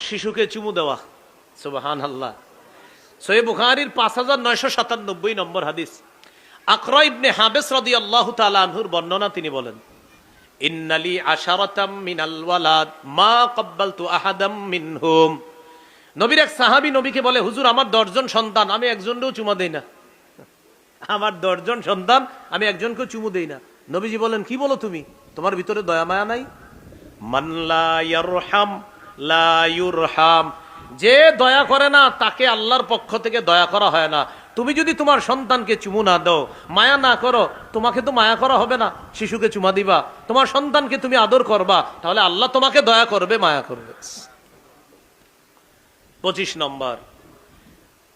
শিশুকে চুমু দেওয়া। সুবহানাল্লাহ। সহিহ বুখারীর 5997 নম্বর হাদিস, আকরা ইবনে হাবেস রাদিয়াল্লাহু তাআলা আনহুর বর্ণনা, তিনি বলেন, ইন্নালি আশারাতাম মিনাল ওয়ালাদ মা ক্বাব্বালতু আহাদাম মিনহুম। নবীর এক সাহাবী নবীকে বলে, হুজুর আমার 10 জন সন্তান, আমি একজনকেও চুমা দেই না। আমার 10 জন সন্তান, আমি একজনকেও চুমু দেই না। নবীজি বলেন, কি বলো তুমি, তোমার ভিতরে দয়া মায়া নাই? মান লা ইয়ারহাম লা ইউরহাম, যে দয়া করে না তাকে আল্লাহর পক্ষ থেকে দয়া করা হয় না। তুমি যদি তোমার সন্তানকে চুমু না দাও, মায়া না করো, তোমাকে তো মায়া করা হবে না। শিশুকে চুমা দিবা, তোমার সন্তানকে তুমি আদর করবা, তাহলে আল্লাহ তোমাকে দয়া করবে, মায়া করবে। 25 নম্বর,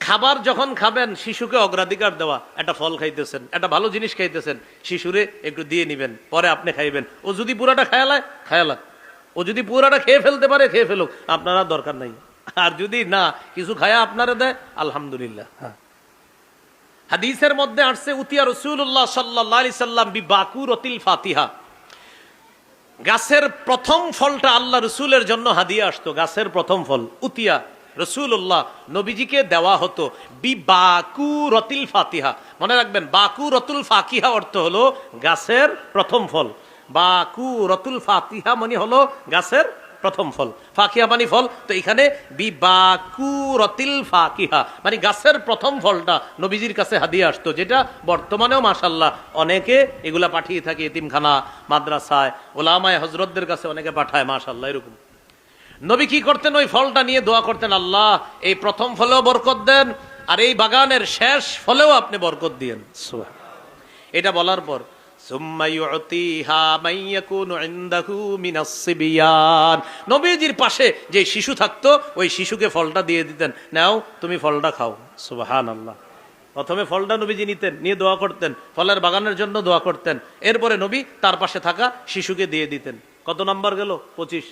খাবার যখন খাবেন শিশুকে অগ্রাধিকার দেওয়া। একটা ফল খাইতেছেন, একটা ভালো জিনিস খাইতেছেন, শিশুরে একটু দিয়ে নিবেন, পরে আপনি খাইবেন। ও যদি পুরাটা খায়ালায় খায়ালা, ও যদি পুরাটা খেয়ে ফেলতে পারে খেয়ে ফেলুক, আপনারা দরকার নাই। আর যদি না কিছু খায়া আপনারা দেয়, আলহামদুলিল্লাহ। হাদিসের মধ্যে আসছে, উতিয়া রাসূলুল্লাহ সাল্লাল্লাহু আলাইহি সাল্লাম বিবাকুরাতিল ফাতিহা, গাছের প্রথম ফলটা আল্লাহ রসুলের জন্য হাদিয়া আসতো। গাছের প্রথম ফল উতিয়া রসুল্লাহ নবীজিকে দেওয়া হতো বিবাকুরাতিল ফাতিহা। মনে রাখবেন, বাকুরাতুল ফাকিহা অর্থ হলো গাছের প্রথম ফল, বাকুরাতুল ফাতিহা মানে হলো গাছের প্রথম ফল, ফাকিহা মানে ফল। তো এখানে বিবাকুরাতিল ফাকিহা মানে গাছের প্রথম ফলটা নবীজির কাছে হাদিয়া আসতো, যেটা বর্তমানেও মাশাআল্লাহ অনেকে এগুলা পাঠিয়ে থাকে এতিমখানা, মাদ্রাসায়, ওলামায়ে হযরতদের কাছে অনেকে পাঠায়, মাশাআল্লাহ। এরকম নবী কি করতেন, ওই ফলটা নিয়ে দোয়া করতেন, আল্লাহ এই প্রথম ফলেও বরকত দেন, আর এই বাগানের শেষ ফলেও আপনি বরকত দিয়েন। এটা বলার পর নবীজির পাশে যে শিশু থাকতো, ওই শিশুকে ফলটা দিয়ে দিতেন, নাও তুমি ফলটা খাও। সুবহানাল্লাহ। প্রথমে ফলটা নবীজি নিতেন, নিয়ে দোয়া করতেন, ফলের বাগানের জন্য দোয়া করতেন, এরপরে নবী তার পাশে থাকা শিশুকে দিয়ে দিতেন। কত নাম্বার গেল? 25।